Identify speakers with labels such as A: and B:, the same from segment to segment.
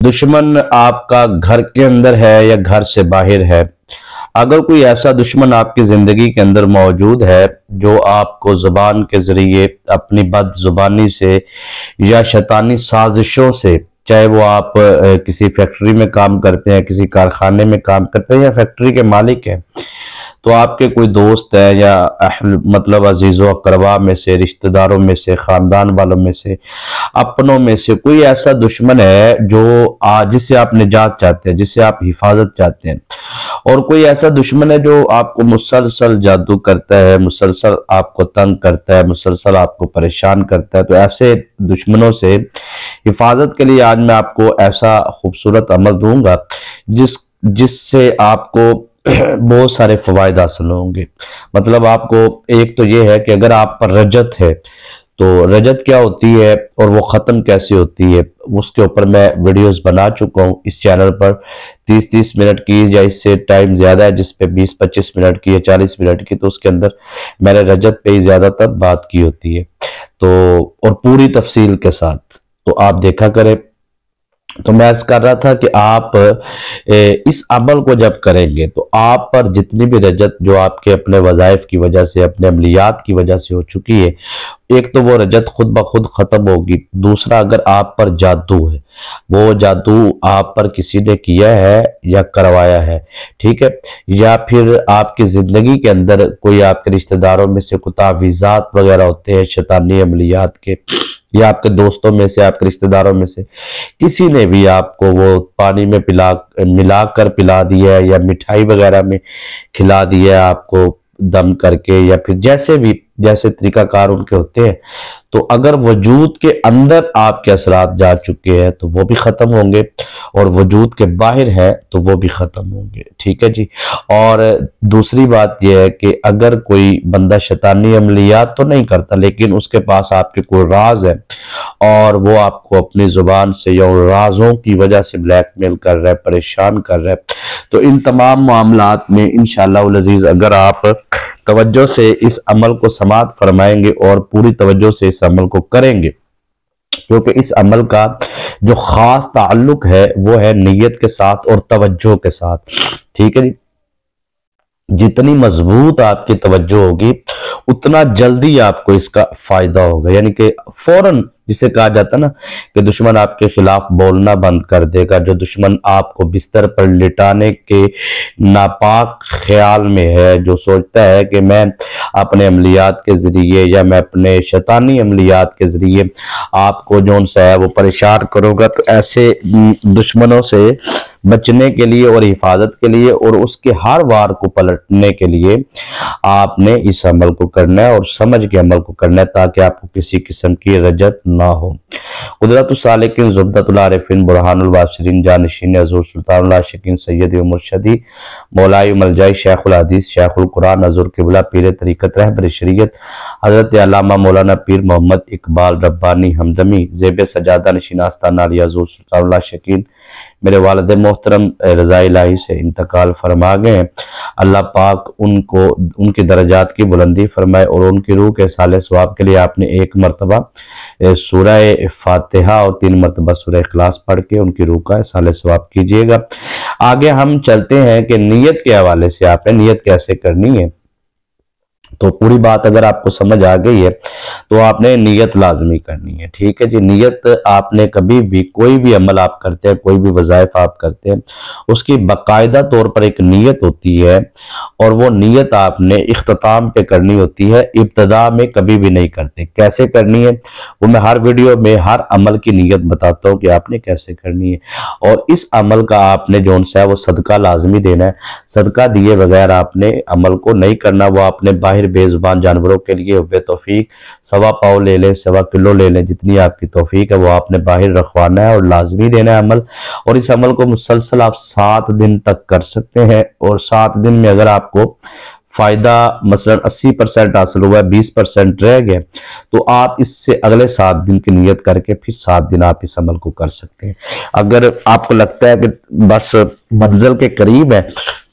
A: दुश्मन आपका घर के अंदर है या घर से बाहर है। अगर कोई ऐसा दुश्मन आपकी जिंदगी के अंदर मौजूद है जो आपको जुबान के जरिए अपनी बद जुबानी से या शैतानी साजिशों से, चाहे वो आप किसी फैक्ट्री में काम करते हैं, किसी कारखाने में काम करते हैं या फैक्ट्री के मालिक हैं, तो आपके कोई दोस्त है या मतलब अजीज़ो अकरबा में से, रिश्तेदारों में से, खानदान वालों में से, अपनों में से कोई ऐसा दुश्मन है जो जिससे आप निजात चाहते हैं, जिससे आप हिफाजत चाहते हैं, और कोई ऐसा दुश्मन है जो आपको मुसलसल जादू करता है, मुसलसल आपको तंग करता है, मुसलसल आपको परेशान करता है। तो ऐसे दुश्मनों से हिफाजत के लिए आज मैं आपको ऐसा खूबसूरत अमल दूंगा जिससे आपको बहुत सारे फवायद हासिल होंगे। मतलब आपको एक तो ये है कि अगर आप पर रजत है तो रजत क्या होती है और वो ख़त्म कैसे होती है, उसके ऊपर मैं वीडियोस बना चुका हूँ इस चैनल पर। 30-30 मिनट की या इससे टाइम ज़्यादा है जिस पे 20-25 मिनट की या 40 मिनट की, तो उसके अंदर मैंने रजत पे ही ज़्यादातर बात की होती है, तो और पूरी तफसील के साथ, तो आप देखा करें। तो मैं अर्ज कर रहा था कि आप इस अमल को जब करेंगे तो आप पर जितनी भी रजत जो आपके अपने वज़ाइफ की वजह से, अपने अमलियात की वजह से हो चुकी है, एक तो वो रजत खुद ब खुद ख़त्म होगी। दूसरा, अगर आप पर जादू है, वो जादू आप पर किसी ने किया है या करवाया है, ठीक है, या फिर आपकी ज़िंदगी के अंदर कोई आपके रिश्तेदारों में से कोई तावीज़ात वगैरह होते हैं शैतानी अमलियात के, या आपके दोस्तों में से, आपके रिश्तेदारों में से किसी ने भी आपको वो पानी में मिलाकर पिला दिया है या मिठाई वगैरह में खिला दिया है आपको दम करके, या फिर जैसे तरीकाकार उनके होते हैं, तो अगर वजूद के अंदर आपके असरात जा चुके हैं तो वो भी ख़त्म होंगे, और वजूद के बाहर है तो वो भी ख़त्म होंगे, ठीक है जी। और दूसरी बात यह है कि अगर कोई बंदा शैतानी अमलियात तो नहीं करता, लेकिन उसके पास आपके कोई राज है और वो आपको अपनी ज़ुबान से या राजों की वजह से ब्लैकमेल कर रहा है, परेशान कर रहा है, तो इन तमाम मामलात में इंशाअल्लाह अज़ीज़ अगर आप तवज्जो से इस अमल को समाअत फरमाएंगे और पूरी तवज्जो से इस अमल को करेंगे, क्योंकि इस अमल का जो खास ताल्लुक है वो है नीयत के साथ और तवज्जो के साथ, ठीक है जी। जितनी मजबूत आपकी तवज्जो होगी उतना जल्दी आपको इसका फायदा होगा, यानी कि फौरन, जिसे कहा जाता है ना कि दुश्मन आपके खिलाफ बोलना बंद कर देगा। जो दुश्मन आपको बिस्तर पर लिटाने के नापाक ख्याल में है, जो सोचता है कि मैं अपने अमलियात के ज़रिए या मैं अपने शैतानी अमलियात के ज़रिए आपको जो सा है वो परेशान करूँगा, तो ऐसे दुश्मनों से बचने के लिए और हिफाजत के लिए और उसके हर वार को पलटने के लिए आपने इस अमल को करना है और समझ के अमल को करना है, ताकि आपको किसी किस्म की रजत ना हो। कुदरतुस सालिकीन ज़ुब्दतुल आरिफीन बुरहानुल वासिरीन जानशीन हज़ूर सुल्तानुल आशिकीन सय्यदी व मुर्शदी मौलाई मलजाई शेखुल हदीस शेखुल कुरान हज़ूर क़िबला पीर तरीक़त रहबर शरीयत हज़रत अल्लामा मौलाना पीर मोहम्मद इकबाल रब्बानी हमदमी ज़ेब सजादा नशीन आस्ताना अली हज़ूर सुल्तानुल आशिकीन मेरे वालिद मोहतरम रज़ा इलाही से इंतकाल फरमा गए। अल्लाह पाक उनको उनकी दरजात की बुलंदी फरमाए और उनकी रूह के साले सवाब के लिए आपने एक मरतबा सूरह फातिहा और 3 मरतबा सूरह इखलास पढ़ के उनकी रूह का साले सवाब कीजिएगा। आगे हम चलते हैं कि नीयत के हवाले से आपने नीयत कैसे करनी है। तो पूरी बात अगर आपको समझ आ गई है तो आपने नीयत लाजमी करनी है, ठीक है जी। नीयत आपने कभी भी कोई भी अमल आप करते हैं, कोई भी वज़ाइफ आप करते हैं, उसकी बाकायदा तौर पर एक नीयत होती है और वो नीयत आपने इख्तिताम पे करनी होती है, इब्तदा में कभी भी नहीं करते। कैसे करनी है वो मैं हर वीडियो में हर अमल की नीयत बताता हूँ कि आपने कैसे करनी है। और इस अमल का आपने जो सा है वो सदका लाजमी देना है। सदका दिए बगैर आपने अमल को नहीं करना। वो आपने बाहर बेजुबान जानवरों के लिए बेतौफीक 1.25 पाव ले लें, 1.25 किलो ले लें, जितनी आपकी तौफीक है वो आपने बाहर रखवाना है और लाजमी देना है अमल। और इस अमल को मुसलसल आप 7 दिन तक कर सकते हैं और 7 दिन में अगर आपको फायदा मसलन 80% हासिल हुआ है, 20% रह गया, तो आप इससे अगले 7 दिन की नियत करके फिर 7 दिन आप इस अमल को कर सकते हैं। अगर आपको लगता है कि बस मंजिल के करीब है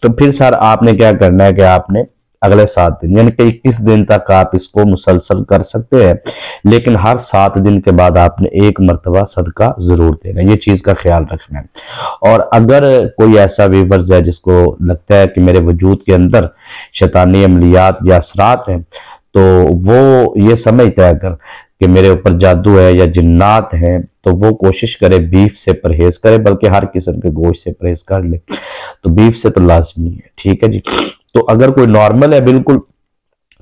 A: तो फिर सर आपने क्या करना है कि आपने अगले 7 दिन, यानी कि 21 दिन तक आप इसको मुसलसल कर सकते हैं, लेकिन हर 7 दिन के बाद आपने एक मरतबा सदका जरूर देना, ये चीज का ख्याल रखना है। और अगर कोई ऐसा व्यूअर्स है जिसको लगता है कि मेरे वजूद के अंदर शैतानी अमलियात या असरात हैं, तो वो ये समझता है अगर कि मेरे ऊपर जादू है या जिन्नात हैं, तो वो कोशिश करे बीफ से परहेज करे, बल्कि हर किस्म के गोश्त से परहेज कर ले। तो बीफ से तो लाजमी है, ठीक है जी। तो अगर कोई नॉर्मल है बिल्कुल,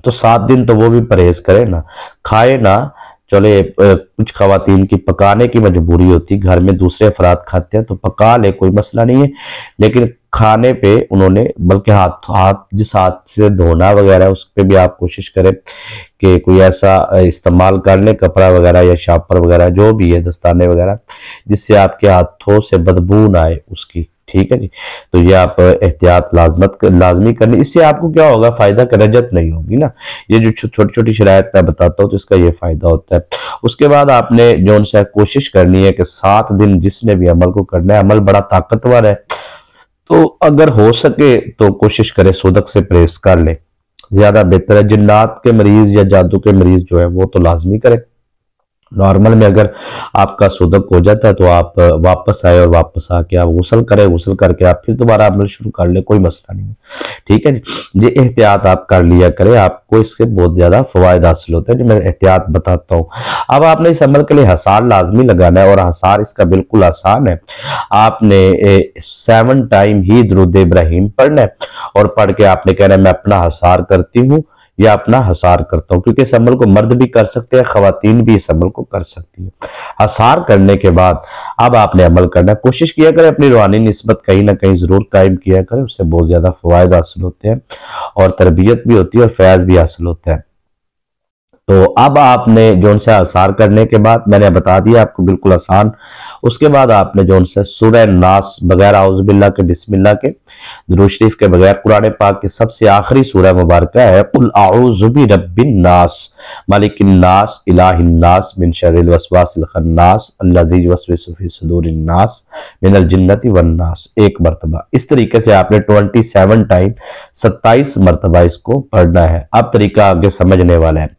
A: तो 7 दिन तो वो भी परहेज करे ना, खाए ना। चले कुछ खवातीन की पकाने की मजबूरी होती, घर में दूसरे अफराद खाते हैं तो पका ले, कोई मसला नहीं है, लेकिन खाने पे उन्होंने बल्कि हाथ जिस हाथ से धोना वगैरह उस पर भी आप कोशिश करें कि कोई ऐसा इस्तेमाल कर ले, कपड़ा वगैरह या शापर वगैरह जो भी है, दस्ताने वगैरह, जिससे आपके हाथों से बदबू ना आए उसकी, ठीक है जी। तो ये आप एहतियात लाजमी करनी, इससे आपको क्या होगा, फायदा का रजत नहीं होगी ना। ये जो छोटी छोटी शरायत मैं बताता हूँ तो इसका ये फायदा होता है। उसके बाद आपने जो उनसे कोशिश करनी है कि 7 दिन जिसने भी अमल को करना है, अमल बड़ा ताकतवर है, तो अगर हो सके तो कोशिश करे सुदक से परहेज कर ले, ज्यादा बेहतर है। जिन्नात के मरीज या जादू के मरीज जो है वो तो लाजमी करे। नॉर्मल में अगर आपका सुदक हो जाता है तो आप वापस आए और वापस आके आप गुस्ल करें, गुस्ल करके आप फिर दोबारा अमल शुरू कर ले, कोई मसला नहीं है, ठीक है जी। ये एहतियात आप कर लिया करें, आपको इससे बहुत ज्यादा फवायद हासिल होते हैं, जो मैं एहतियात बताता हूँ। अब आपने इस अमल के लिए हसार लाजमी लगाना है, और हसार इसका बिल्कुल आसान है। आपने 7 टाइम ही दुरूद इब्राहिम पढ़ना है, और पढ़ के आपने कहना है मैं अपना हसार करती हूँ या अपना हसार करता हूं, क्योंकि इस अमल को मर्द भी कर सकते हैं, खवातीन भी इस अमल को कर सकती है। हसार करने के बाद अब आपने अमल करना, कोशिश किया करें अपनी रूहानी निस्बत कहीं ना कहीं जरूर कायम किया करें, उससे बहुत ज्यादा फवायद हासिल होते हैं और तरबियत भी होती है और फैज भी हासिल होता है। तो अब आपने जो उनसे हसार करने के बाद मैंने बता दिया आपको, बिल्कुल आसान। उसके बाद आपने जो उनसे सूरह नास बगैर औज़ुबिल्लाह के, बिस्मिल्लाह के, दुरूद शरीफ के बगैर, कुरान पाक की सबसे आखिरी सूरह मुबारक है कुल अऊज़ु बिरब्बिन नास मालिकिन नास इलाहिन नास मिन शर्रिल वसवासिल खन्नास अल्लज़ी युवस्विसु फी सुदूरिन नास मिनल जिन्नति वन नास, एक मरतबा। इस तरीके से आपने 27 टाइम 27 मरतबा इसको पढ़ना है। अब तरीका आगे समझने वाला है।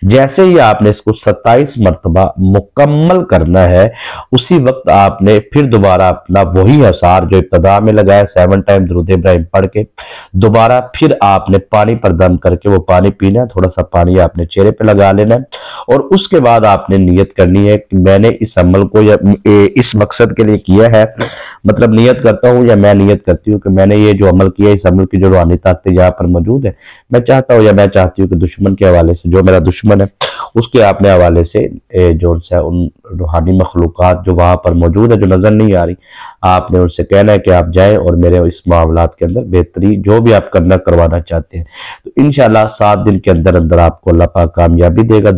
A: जैसे ही आपने इसको 27 मरतबा मुकम्मल करना है, उसी वक्त आपने फिर दोबारा अपना वही हसार जो इब्तदा में लगाया, 7 टाइम दुरूद इब्राहिम पढ़ के, दोबारा फिर आपने पानी पर दम करके वो पानी पीना है, थोड़ा सा पानी आपने चेहरे पे लगा लेना है, और उसके बाद आपने नियत करनी है कि मैंने इस अमल को या इस मकसद के लिए किया है, मतलब नियत करता हूँ या मैं नियत करती हूँ कि मैंने ये जो अमल किया, इस अमल की जो रूहानी ताकत यहाँ पर मौजूद है, मैं चाहता हूँ या मैं चाहती हूँ कि दुश्मन के हवाले से, जो मेरा दुश्मन है उसके अपने हवाले से जो उनसे उन रूहानी मखलूक़ात जो वहां पर मौजूद है, जो नजर नहीं आ रही, आपने उनसे कहना है कि आप जाएं और मेरे इस मामलात के अंदर बेहतरी जो भी आप करवाना चाहते हैं। तो इंशाल्लाह 7 दिन के अंदर अंदर आपको अल्लाह पाक कामयाबी देगा।